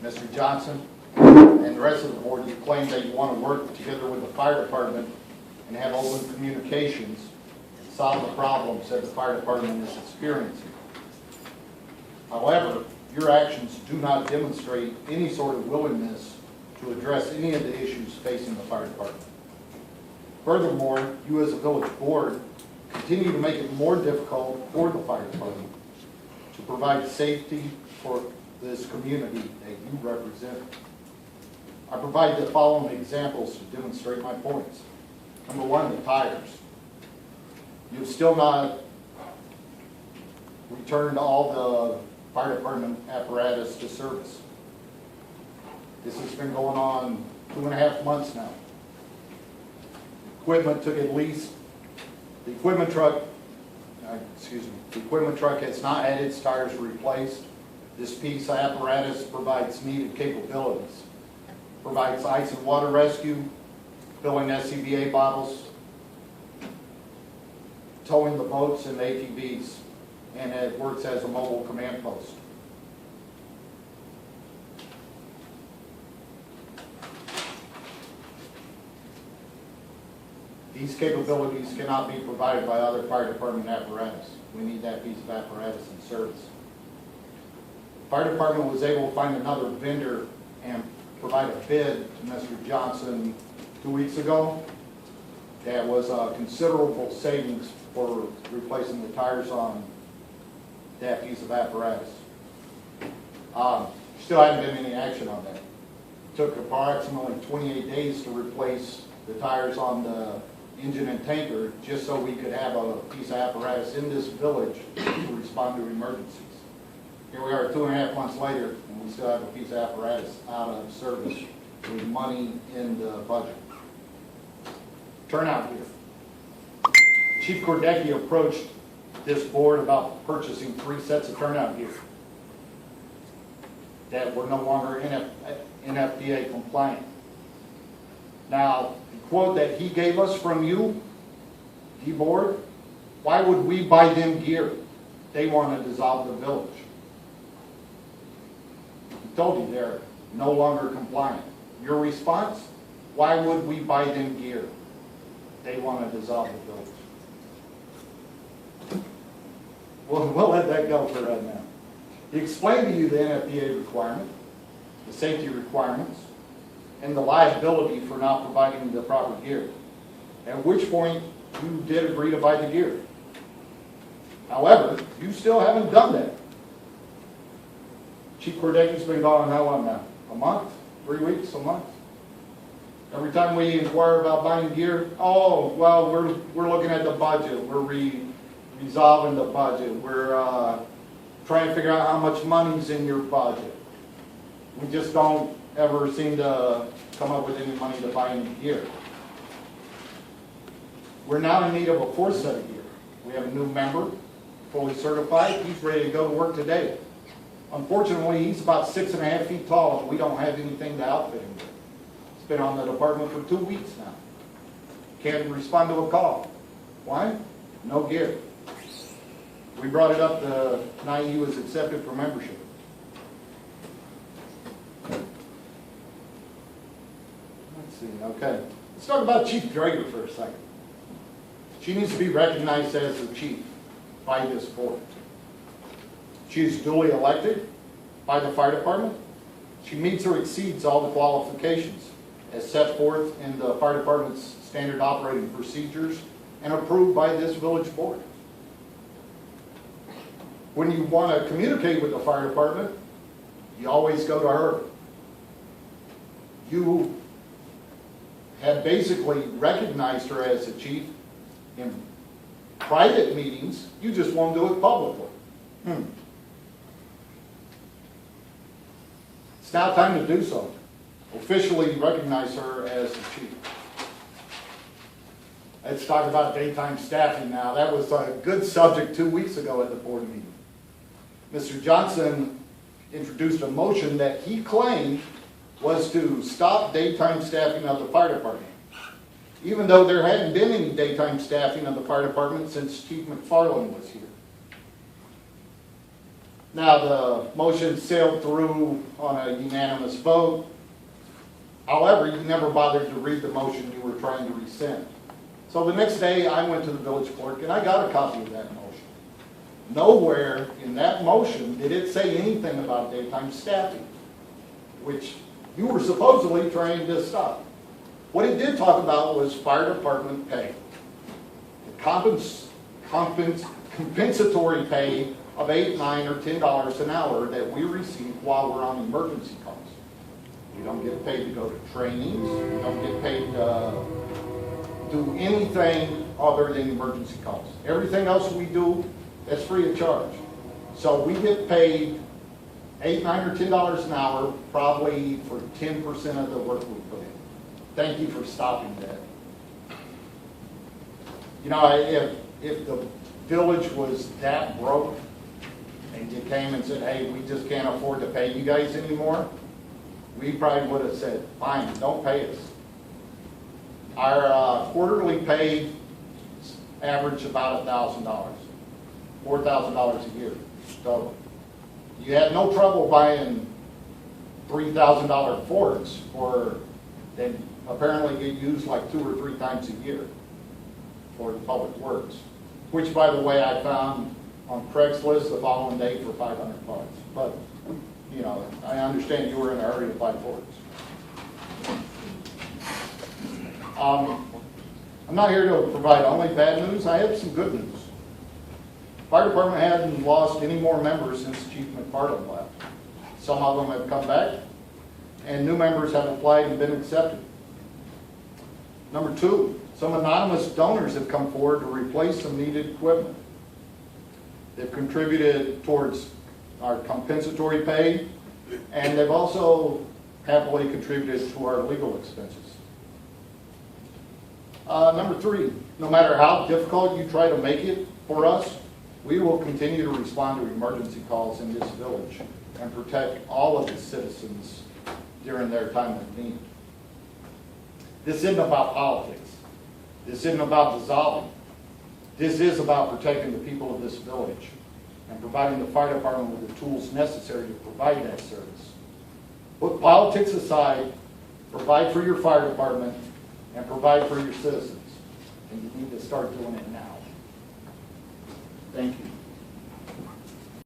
Mr. Johnson, and the rest of the board, you claim that you want to work together with the fire department and have open communications and solve the problems that the fire department is experiencing. However, your actions do not demonstrate any sort of willingness to address any of the issues facing the fire department. Furthermore, you as a village board continue to make it more difficult for the fire department to provide safety for this community that you represent. I provide the following examples to demonstrate my points. Number one, the tires. You've still not returned all the fire department apparatus to service. This has been going on 2.5 months now. Equipment took at least, the equipment truck has not had its tires replaced. This piece of apparatus provides needed capabilities. Provides ice and water rescue, filling SCBA bottles, towing the boats and ATVs, and it works as a mobile command post. These capabilities cannot be provided by other fire department apparatus. We need that piece of apparatus in service. The fire department was able to find another vendor and provide a bid to Mr. Johnson 2 weeks ago. That was a considerable savings for replacing the tires on that piece of apparatus. Still hasn't been any action on that. It took approximately 28 days to replace the tires on the engine and tanker just so we could have a piece of apparatus in this village to respond to emergencies. Here we are 2.5 months later, and we still have a piece of apparatus out of service with money in the budget. Turnout gear. Chief Kordecki approached this board about purchasing 3 sets of turnout gear that were no longer NFPA compliant. Now, the quote that he gave us from you, board, why would we buy them gear? They want to dissolve the village. He told you they're no longer compliant. Your response, why would we buy them gear? They want to dissolve the village. We'll let that go for right now. He explained to you the NFPA requirement, the safety requirements, and the liability for not providing the proper gear. At which point you did agree to buy the gear. However, you still haven't done that. Chief Kordecki's been gone how long now? A month? 3 weeks? A month? Every time we inquire about buying gear, oh, well, we're looking at the budget. We're resolving the budget. We're trying to figure out how much money's in your budget. We just don't ever seem to come up with any money to buy any gear. We're now in need of a 4th set of gear. We have a new member, fully certified. He's ready to go to work today. Unfortunately, he's about 6.5 feet tall, and we don't have anything to outfit him with. He's been on the department for 2 weeks now. Can't respond to a call. Why? No gear. We brought it up the night he was accepted for membership. Let's see, okay. Let's talk about Chief Drager for a second. She needs to be recognized as the chief by this board. She is duly elected by the fire department. She meets or exceeds all the qualifications as set forth in the fire department's standard operating procedures and approved by this village board. When you want to communicate with the fire department, you always go to her. You have basically recognized her as the chief in private meetings. You just won't do it publicly. It's now time to do so. Officially recognize her as the chief. Let's talk about daytime staffing now. That was a good subject 2 weeks ago at the board meeting. Mr. Johnson introduced a motion that he claimed was to stop daytime staffing of the fire department, even though there hadn't been any daytime staffing of the fire department since Chief McFarland was here. Now, the motion sailed through on a unanimous vote. However, you never bothered to read the motion you were trying to rescind. So the next day, I went to the village clerk and I got a copy of that motion. Nowhere in that motion did it say anything about daytime staffing, which you were supposedly trying to stop. What it did talk about was fire department pay. Compensatory pay of $8, $9, or $10 an hour that we receive while we're on emergency calls. We don't get paid to go to trainings. We don't get paid to do anything other than emergency calls. Everything else we do, that's free of charge. So we get paid $8, $9, or $10 an hour, probably for 10% of the work we put in. Thank you for stopping that. You know, if the village was that broke and you came and said, hey, we just can't afford to pay you guys anymore, we probably would have said, fine, don't pay us. Our quarterly pay averaged about $1,000, $4,000 a year total. You had no trouble buying $3,000 Fords that apparently get used like 2 or 3 times a year for the public works, which, by the way, I found on Craigslist the following day for $500. But, you know, I understand you were in a hurry to buy Fords. I'm not here to provide only bad news. I have some good news. Fire department hasn't lost any more members since Chief McFarland left. Some of them have come back, and new members have applied and been accepted. Number 2, some anonymous donors have come forward to replace some needed equipment. They've contributed towards our compensatory pay, and they've also happily contributed to our legal expenses. Number 3, no matter how difficult you try to make it for us, we will continue to respond to emergency calls in this village and protect all of the citizens during their time of need. This isn't about politics. This isn't about dissolving. This is about protecting the people of this village and providing the fire department with the tools necessary to provide that service. Put politics aside, provide for your fire department, and provide for your citizens. And you need to start doing it now. Thank you.